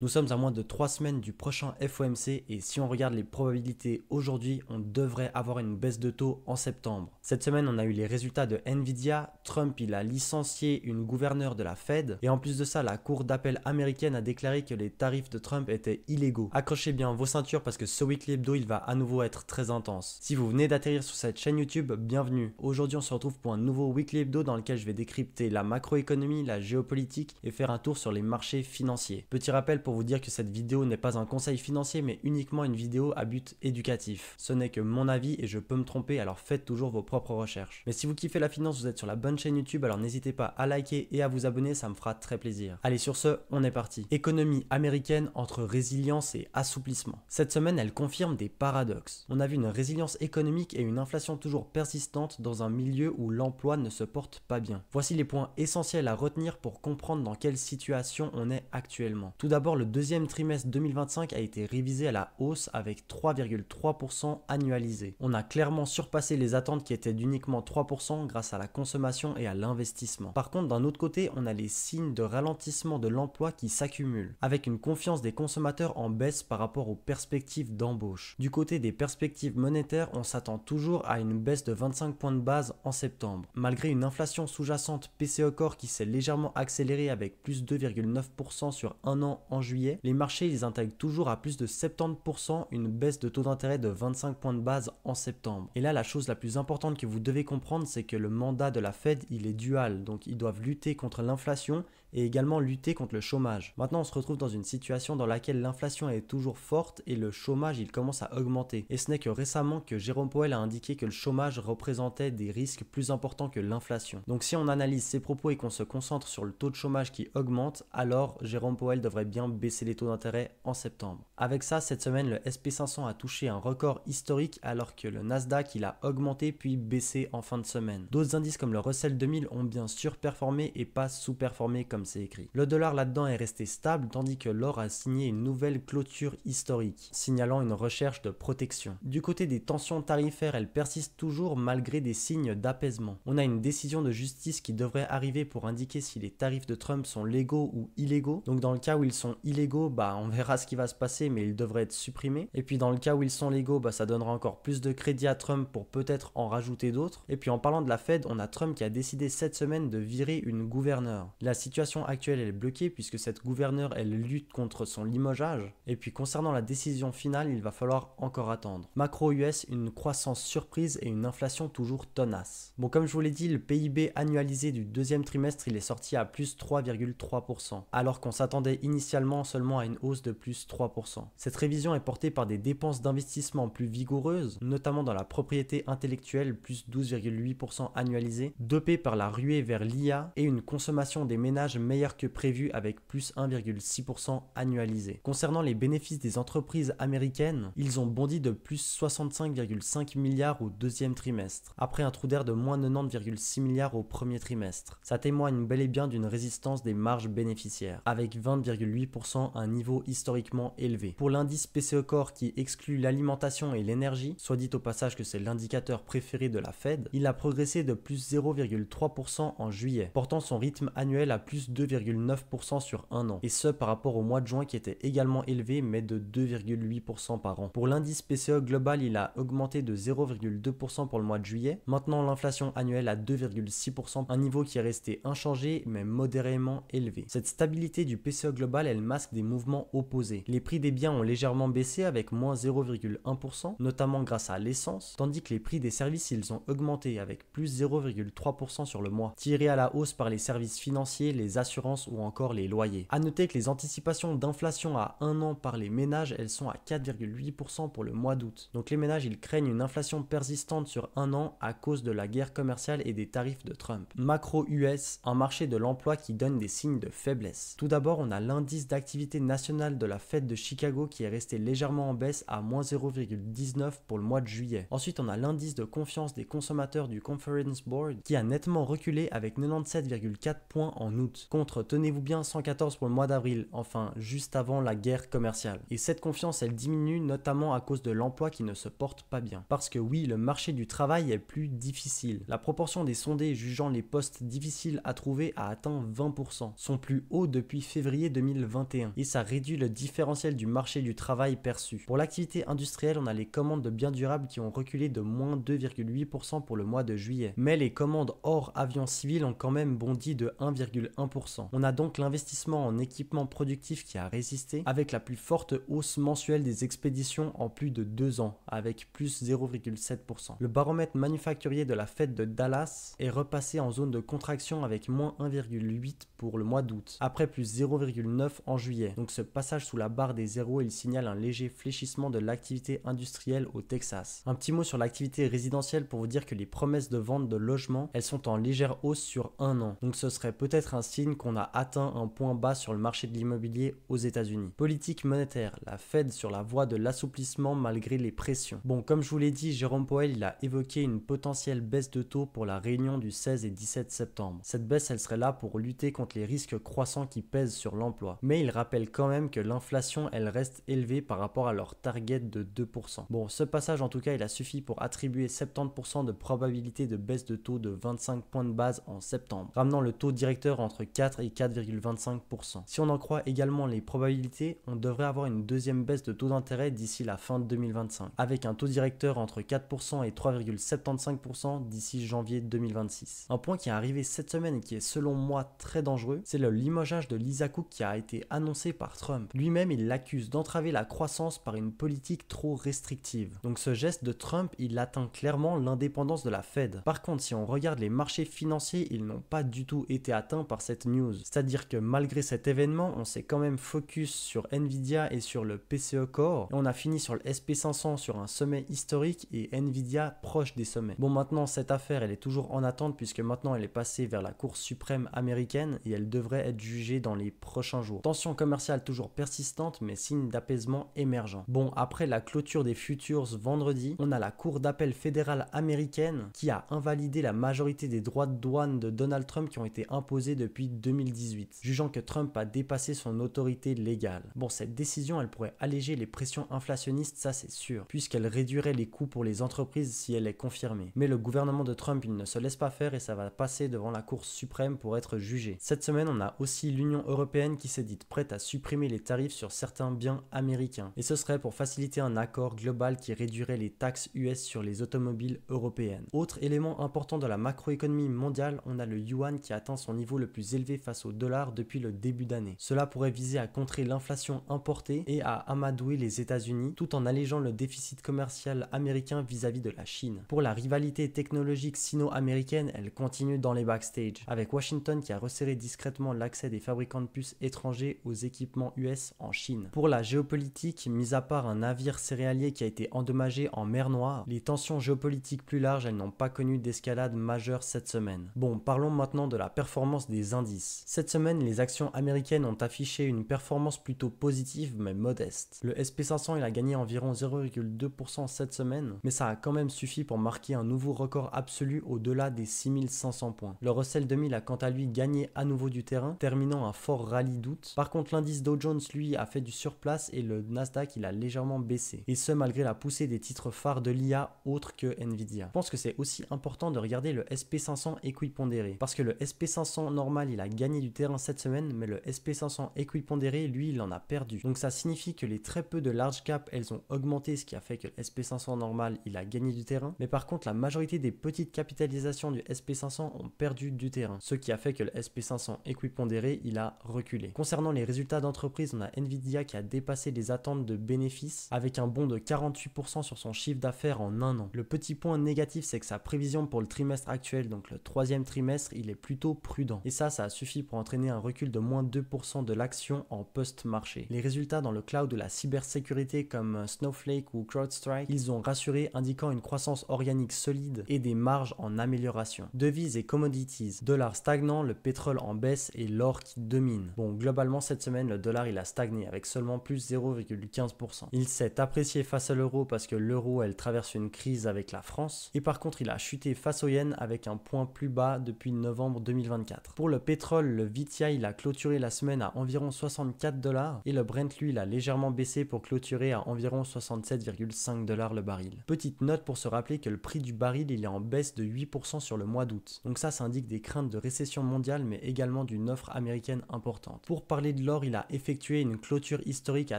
Nous sommes à moins de 3 semaines du prochain FOMC et si on regarde les probabilités aujourd'hui, on devrait avoir une baisse de taux en septembre. Cette semaine, on a eu les résultats de Nvidia, Trump il a licencié une gouverneure de la Fed et en plus de ça, la cour d'appel américaine a déclaré que les tarifs de Trump étaient illégaux. Accrochez bien vos ceintures parce que ce weekly hebdo, il va à nouveau être très intense. Si vous venez d'atterrir sur cette chaîne YouTube, bienvenue. Aujourd'hui, on se retrouve pour un nouveau weekly hebdo dans lequel je vais décrypter la macroéconomie, la géopolitique et faire un tour sur les marchés financiers. Petit rappel pour vous dire que cette vidéo n'est pas un conseil financier mais uniquement une vidéo à but éducatif. Ce n'est que mon avis et je peux me tromper, alors faites toujours vos propres recherches. Mais si vous kiffez la finance, vous êtes sur la bonne chaîne YouTube, alors n'hésitez pas à liker et à vous abonner, ça me fera très plaisir. Allez, sur ce, on est parti. Économie américaine entre résilience et assouplissement. Cette semaine, elle confirme des paradoxes. On a vu une résilience économique et une inflation toujours persistante dans un milieu où l'emploi ne se porte pas bien. Voici les points essentiels à retenir pour comprendre dans quelle situation on est actuellement. Tout d'abord, le deuxième trimestre 2025 a été révisé à la hausse avec 3,3% annualisé. On a clairement surpassé les attentes qui étaient d'uniquement 3% grâce à la consommation et à l'investissement. Par contre, d'un autre côté, on a les signes de ralentissement de l'emploi qui s'accumulent, avec une confiance des consommateurs en baisse par rapport aux perspectives d'embauche. Du côté des perspectives monétaires, on s'attend toujours à une baisse de 25 points de base en septembre. Malgré une inflation sous-jacente PCE Core qui s'est légèrement accélérée avec plus 2,9% sur un an en juillet, les marchés ils intègrent toujours à plus de 70% une baisse de taux d'intérêt de 25 points de base en septembre. Et là, la chose la plus importante que vous devez comprendre, c'est que le mandat de la Fed, il est dual. Donc, ils doivent lutter contre l'inflation et également lutter contre le chômage. Maintenant, on se retrouve dans une situation dans laquelle l'inflation est toujours forte et le chômage, il commence à augmenter. Et ce n'est que récemment que Jérôme Powell a indiqué que le chômage représentait des risques plus importants que l'inflation. Donc, si on analyse ces propos et qu'on se concentre sur le taux de chômage qui augmente, alors Jérôme Powell devrait bien baisser les taux d'intérêt en septembre. Avec ça, cette semaine, le SP500 a touché un record historique alors que le Nasdaq, il a augmenté puis baissé en fin de semaine. D'autres indices comme le Russell 2000 ont bien surperformé et pas sous-performé comme c'est écrit. Le dollar là-dedans est resté stable tandis que l'or a signé une nouvelle clôture historique, signalant une recherche de protection. Du côté des tensions tarifaires, elles persistent toujours malgré des signes d'apaisement. On a une décision de justice qui devrait arriver pour indiquer si les tarifs de Trump sont légaux ou illégaux. Donc dans le cas où ils sont illégaux, on verra ce qui va se passer mais ils devraient être supprimés. Et puis dans le cas où ils sont légaux, ça donnera encore plus de crédit à Trump pour peut-être en rajouter d'autres. Et puis en parlant de la Fed, on a Trump qui a décidé cette semaine de virer une gouverneure. La situation actuelle elle est bloquée puisque cette gouverneure elle lutte contre son limogeage. Et puis concernant la décision finale, il va falloir encore attendre. Macro US, une croissance surprise et une inflation toujours tenace. Bon, comme je vous l'ai dit, le PIB annualisé du deuxième trimestre il est sorti à plus 3,3%, alors qu'on s'attendait initialement seulement à une hausse de plus 3%. Cette révision est portée par des dépenses d'investissement plus vigoureuses, notamment dans la propriété intellectuelle plus 12,8% annualisée, dopée par la ruée vers l'IA et une consommation des ménages meilleure que prévu avec plus 1,6% annualisé. Concernant les bénéfices des entreprises américaines, ils ont bondi de plus 65,5 milliards au deuxième trimestre, après un trou d'air de moins 90,6 milliards au premier trimestre. Ça témoigne bel et bien d'une résistance des marges bénéficiaires, avec 20,8% un niveau historiquement élevé. Pour l'indice PCE Core qui exclut l'alimentation et l'énergie, soit dit au passage que c'est l'indicateur préféré de la Fed, il a progressé de plus 0,3% en juillet, portant son rythme annuel à plus 2,9% sur un an, et ce par rapport au mois de juin qui était également élevé mais de 2,8% par an. Pour l'indice PCE global, il a augmenté de 0,2% pour le mois de juillet, maintenant l'inflation annuelle à 2,6%, un niveau qui est resté inchangé mais modérément élevé. Cette stabilité du PCE global, elle masque des mouvements opposés. Les prix des biens ont légèrement baissé avec moins 0,1%, notamment grâce à l'essence, tandis que les prix des services, ils ont augmenté avec plus 0,3% sur le mois, tirés à la hausse par les services financiers, les assurances ou encore les loyers. A noter que les anticipations d'inflation à un an par les ménages, elles sont à 4,8% pour le mois d'août. Donc les ménages, ils craignent une inflation persistante sur un an à cause de la guerre commerciale et des tarifs de Trump. Macro US, un marché de l'emploi qui donne des signes de faiblesse. Tout d'abord, on a l'indice d'activité nationale de la Fed de Chicago qui est resté légèrement en baisse à moins 0,19 pour le mois de juillet. Ensuite, on a l'indice de confiance des consommateurs du Conference Board qui a nettement reculé avec 97,4 points en août. contre, tenez-vous bien, 114 pour le mois d'avril, enfin juste avant la guerre commerciale. Et cette confiance, elle diminue notamment à cause de l'emploi qui ne se porte pas bien. Parce que oui, le marché du travail est plus difficile. La proportion des sondés jugeant les postes difficiles à trouver a atteint 20%, son plus haut depuis février 2021, et ça réduit le différentiel du marché du travail perçu. Pour l'activité industrielle, on a les commandes de biens durables qui ont reculé de moins 2,8% pour le mois de juillet. Mais les commandes hors avions civils ont quand même bondi de 1,1%. On a donc l'investissement en équipement productif qui a résisté, avec la plus forte hausse mensuelle des expéditions en plus de 2 ans, avec plus 0,7%. Le baromètre manufacturier de la Fed de Dallas est repassé en zone de contraction avec moins 1,8 pour le mois d'août, après plus 0,9 en juillet. Donc ce passage sous la barre des zéros, il signale un léger fléchissement de l'activité industrielle au Texas. Un petit mot sur l'activité résidentielle pour vous dire que les promesses de vente de logements, elles sont en légère hausse sur un an. Donc ce serait peut-être un signe qu'on a atteint un point bas sur le marché de l'immobilier aux États-Unis. Politique monétaire, la Fed sur la voie de l'assouplissement malgré les pressions. Bon, comme je vous l'ai dit, Jérôme Powell, il a évoqué une potentielle baisse de taux pour la réunion du 16 et 17 septembre. Cette baisse, elle serait là pour lutter contre les risques croissants qui pèsent sur l'emploi. Mais il rappelle quand même que l'inflation, elle reste élevée par rapport à leur target de 2%. Bon, ce passage en tout cas, il a suffi pour attribuer 70% de probabilité de baisse de taux de 25 points de base en septembre, ramenant le taux directeur entre 4 et 4,25%. Si on en croit également les probabilités, on devrait avoir une deuxième baisse de taux d'intérêt d'ici la fin de 2025, avec un taux directeur entre 4% et 3,75% d'ici janvier 2026. Un point qui est arrivé cette semaine et qui est selon moi très dangereux, c'est le limogeage de Lisa Cook qui a été annoncé par Trump. Lui-même, il l'accuse d'entraver la croissance par une politique trop restrictive. Donc ce geste de Trump, il atteint clairement l'indépendance de la Fed. Par contre, si on regarde les marchés financiers, ils n'ont pas du tout été atteints par cette news. C'est-à-dire que malgré cet événement, on s'est quand même focus sur Nvidia et sur le PCE Core. Et on a fini sur le SP500 sur un sommet historique et Nvidia proche des sommets. Bon, maintenant, cette affaire, elle est toujours en attente puisque maintenant, elle est passée vers la Cour suprême américaine et elle devrait être jugée dans les prochains jours. Tension commerciale toujours persistante, mais signe d'apaisement émergent. Bon, après la clôture des futures vendredi, on a la Cour d'appel fédérale américaine qui a invalidé la majorité des droits de douane de Donald Trump qui ont été imposés depuis 2018, jugeant que Trump a dépassé son autorité légale. Bon, cette décision, elle pourrait alléger les pressions inflationnistes, ça c'est sûr, puisqu'elle réduirait les coûts pour les entreprises si elle est confirmée. Mais le gouvernement de Trump, il ne se laisse pas faire et ça va passer devant la Cour suprême pour être jugé. Cette semaine, on a aussi l'Union européenne qui s'est dite prête à supprimer les tarifs sur certains biens américains. Et ce serait pour faciliter un accord global qui réduirait les taxes US sur les automobiles européennes. Autre élément important de la macroéconomie mondiale, on a le yuan qui atteint son niveau le plus élevé face au dollar depuis le début d'année. Cela pourrait viser à contrer l'inflation importée et à amadouer les États-Unis tout en allégeant le déficit commercial américain vis-à-vis de la Chine. Pour la rivalité technologique sino-américaine, elle continue dans les backstage, avec Washington qui a resserré discrètement l'accès des fabricants de puces étrangers aux équipements US en Chine. Pour la géopolitique, mis à part un navire céréalier qui a été endommagé en mer Noire, les tensions géopolitiques plus larges, elles n'ont pas connu d'escalade majeure cette semaine. Bon, parlons maintenant de la performance des indices. Cette semaine, les actions américaines ont affiché une performance plutôt positive mais modeste. Le SP500, il a gagné environ 0,2% cette semaine, mais ça a quand même suffi pour marquer un nouveau record absolu au-delà des 6500 points. Le Russell 2000 a quant à lui gagné à nouveau du terrain, terminant un fort rallye d'août. Par contre, l'indice Dow Jones, lui, a fait du surplace et le Nasdaq, il a légèrement baissé. Et ce, malgré la poussée des titres phares de l'IA autres que Nvidia. Je pense que c'est aussi important de regarder le SP500 équipondéré, parce que le SP500 normal, il a gagné du terrain cette semaine, mais le SP500 équipondéré, lui, il en a perdu. Donc ça signifie que les très peu de large cap, elles ont augmenté, ce qui a fait que le SP500 normal, il a gagné du terrain. Mais par contre, la majorité des petites capitalisations du SP500 ont perdu du terrain, ce qui a fait que le SP500 équipondéré, il a reculé. Concernant les résultats d'entreprise, on a Nvidia qui a dépassé les attentes de bénéfices avec un bond de 48% sur son chiffre d'affaires en un an. Le petit point négatif, c'est que sa prévision pour le trimestre actuel, donc le troisième trimestre, il est plutôt prudent. Et ça a suffi pour entraîner un recul de moins 2% de l'action en post-marché. Les résultats dans le cloud de la cybersécurité comme Snowflake ou CrowdStrike, ils ont rassuré, indiquant une croissance organique solide et des marges en amélioration. Devises et commodities, dollar stagnant, le pétrole en baisse et l'or qui domine. Bon, globalement cette semaine, le dollar il a stagné avec seulement plus 0,15%. Il s'est apprécié face à l'euro parce que l'euro elle traverse une crise avec la France et par contre il a chuté face au yen avec un point plus bas depuis novembre 2024. Pour le pétrole, pétrole, le WTI il a clôturé la semaine à environ 64 $ et le Brent lui il a légèrement baissé pour clôturer à environ 67,5 $ le baril. Petite note pour se rappeler que le prix du baril il est en baisse de 8% sur le mois d'août. Donc ça indique des craintes de récession mondiale mais également d'une offre américaine importante. Pour parler de l'or, il a effectué une clôture historique à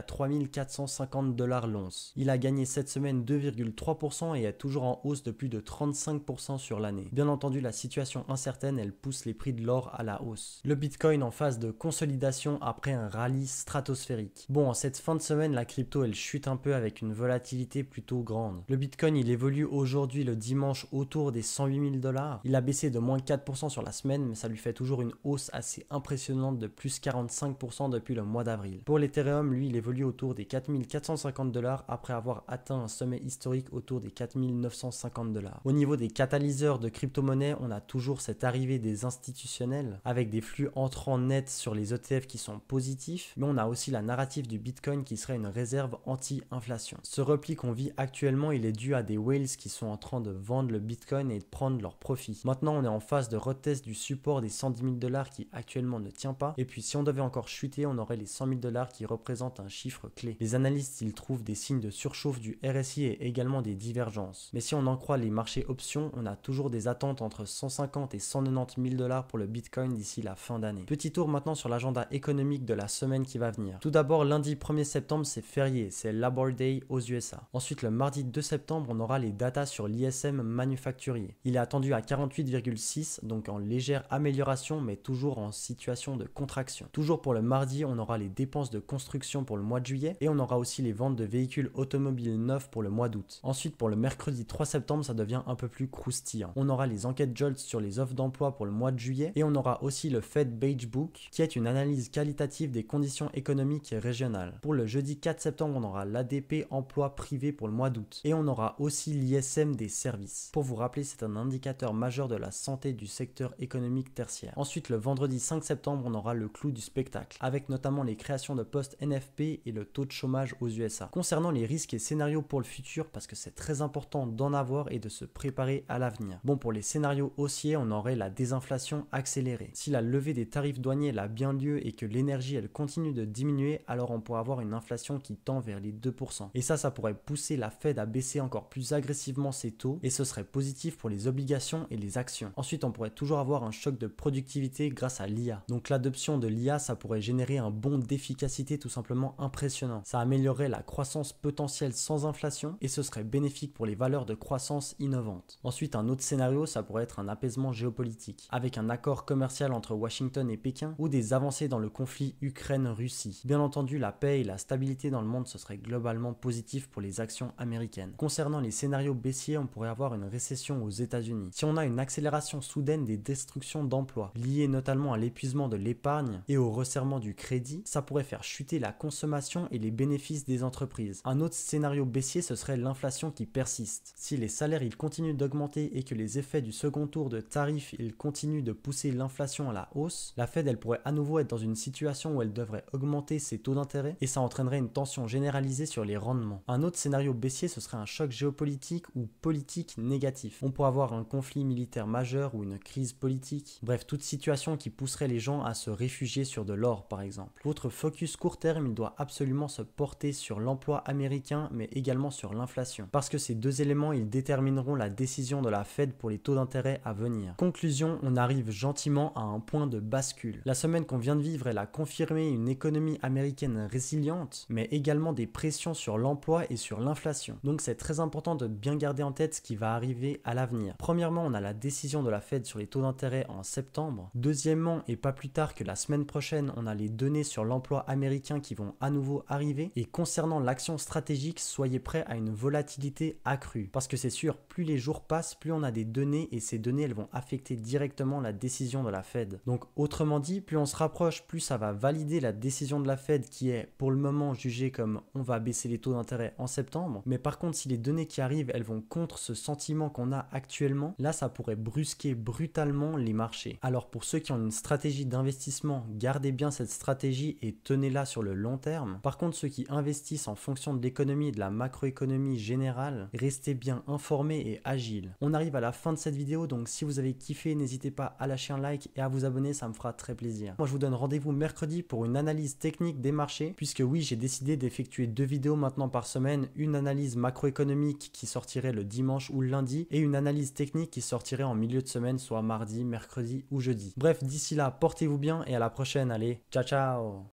3450 $ l'once. Il a gagné cette semaine 2,3% et est toujours en hausse de plus de 35% sur l'année. Bien entendu, la situation incertaine, elle pousse les prix de l'or à la hausse. Le Bitcoin en phase de consolidation après un rallye stratosphérique. Bon, en cette fin de semaine, la crypto, elle chute un peu avec une volatilité plutôt grande. Le Bitcoin, il évolue aujourd'hui le dimanche autour des 108 000 $. Il a baissé de moins 4% sur la semaine, mais ça lui fait toujours une hausse assez impressionnante de plus 45% depuis le mois d'avril. Pour l'Ethereum, lui, il évolue autour des 4450 $ après avoir atteint un sommet historique autour des 4950 $. Au niveau des catalyseurs de crypto-monnaies, on a toujours cette arrivée des institutionnels avec des flux entrants nets sur les ETF qui sont positifs, mais on a aussi la narrative du Bitcoin qui serait une réserve anti-inflation. Ce repli qu'on vit actuellement, il est dû à des whales qui sont en train de vendre le Bitcoin et de prendre leurs profits. Maintenant, on est en phase de retest du support des 110 000 $ qui actuellement ne tient pas, et puis si on devait encore chuter, on aurait les 100 000 $ qui représentent un chiffre clé. Les analystes, ils trouvent des signes de surchauffe du RSI et également des divergences. Mais si on en croit les marchés options, on a toujours des attentes entre 150 et 190 000 $ pour le Bitcoin d'ici la fin d'année. Petit tour maintenant sur l'agenda économique de la semaine qui va venir. Tout d'abord, lundi 1er septembre, c'est férié, c'est Labor Day aux USA. Ensuite, le mardi 2 septembre, on aura les datas sur l'ISM manufacturier. Il est attendu à 48,6, donc en légère amélioration, mais toujours en situation de contraction. Toujours pour le mardi, on aura les dépenses de construction pour le mois de juillet et on aura aussi les ventes de véhicules automobiles neufs pour le mois d'août. Ensuite, pour le mercredi 3 septembre, ça devient un peu plus croustillant. On aura les enquêtes JOLTS sur les offres d'emploi pour le mois de juillet et on aura aussi le Fed Beige Book qui est une analyse qualitative des conditions économiques régionales. Pour le jeudi 4 septembre, on aura l'ADP emploi privé pour le mois d'août et on aura aussi l'ISM des services. Pour vous rappeler, c'est un indicateur majeur de la santé du secteur économique tertiaire. Ensuite, le vendredi 5 septembre, on aura le clou du spectacle avec notamment les créations de postes NFP et le taux de chômage aux USA. Concernant les risques et scénarios pour le futur, parce que c'est très important d'en avoir et de se préparer à l'avenir. Bon, pour les scénarios haussiers, on aurait la désinflation accélérée. Si la levée des tarifs douaniers elle a bien lieu et que l'énergie elle continue de diminuer, alors on pourrait avoir une inflation qui tend vers les 2%. Et ça pourrait pousser la Fed à baisser encore plus agressivement ses taux et ce serait positif pour les obligations et les actions. Ensuite, on pourrait toujours avoir un choc de productivité grâce à l'IA. Donc l'adoption de l'IA, ça pourrait générer un bond d'efficacité tout simplement impressionnant. Ça améliorerait la croissance potentielle sans inflation et ce serait bénéfique pour les valeurs de croissance innovantes. Ensuite, un autre scénario, ça pourrait être un apaisement géopolitique, avec un accord commercial entre Washington et Pékin ou des avancées dans le conflit Ukraine-Russie. Bien entendu, la paix et la stabilité dans le monde, ce serait globalement positif pour les actions américaines. Concernant les scénarios baissiers, on pourrait avoir une récession aux États-Unis. Si on a une accélération soudaine des destructions d'emplois, liées notamment à l'épuisement de l'épargne et au resserrement du crédit, ça pourrait faire chuter la consommation et les bénéfices des entreprises. Un autre scénario baissier, ce serait l'inflation qui persiste. Si les salaires ils continuent d'augmenter et que les effets du second tour de tarifs ils continuent de pousser l'inflation à la hausse, la Fed elle pourrait à nouveau être dans une situation où elle devrait augmenter ses taux d'intérêt et ça entraînerait une tension généralisée sur les rendements. Un autre scénario baissier, ce serait un choc géopolitique ou politique négatif. On pourrait avoir un conflit militaire majeur ou une crise politique. Bref, toute situation qui pousserait les gens à se réfugier sur de l'or par exemple. Votre focus court terme, il doit absolument se porter sur l'emploi américain mais également sur l'inflation. Parce que ces deux éléments, ils détermineront la décision de la Fed pour les taux d'intérêt à venir. Conclusion, on arrive gentiment à un point de bascule. La semaine qu'on vient de vivre, elle a confirmé une économie américaine résiliente, mais également des pressions sur l'emploi et sur l'inflation. Donc c'est très important de bien garder en tête ce qui va arriver à l'avenir. Premièrement, on a la décision de la Fed sur les taux d'intérêt en septembre. Deuxièmement, et pas plus tard que la semaine prochaine, on a les données sur l'emploi américain qui vont à nouveau arriver. Et concernant l'action stratégique, soyez prêts à une volatilité accrue. Parce que c'est sûr, plus les jours passent, plus on a des données et ces données, elles vont affecter directement la décision de la Fed. Donc autrement dit, plus on se rapproche, plus ça va valider la décision de la Fed qui est pour le moment jugée comme on va baisser les taux d'intérêt en septembre. Mais par contre, si les données qui arrivent, elles vont contre ce sentiment qu'on a actuellement, là ça pourrait brusquer brutalement les marchés. Alors pour ceux qui ont une stratégie d'investissement, gardez bien cette stratégie et tenez-la sur le long terme. Par contre, ceux qui investissent en fonction de l'économie et de la macroéconomie générale, restez bien informés et agiles. On arrive à la fin de cette vidéo, donc si vous avez kiffé, n'hésitez pas à lâcher un like et et à vous abonner, ça me fera très plaisir. Moi je vous donne rendez-vous mercredi pour une analyse technique des marchés, puisque oui, j'ai décidé d'effectuer 2 vidéos maintenant par semaine, une analyse macroéconomique qui sortirait le dimanche ou le lundi et une analyse technique qui sortirait en milieu de semaine, soit mardi, mercredi ou jeudi. Bref, d'ici là, portez-vous bien et à la prochaine, allez, ciao ciao.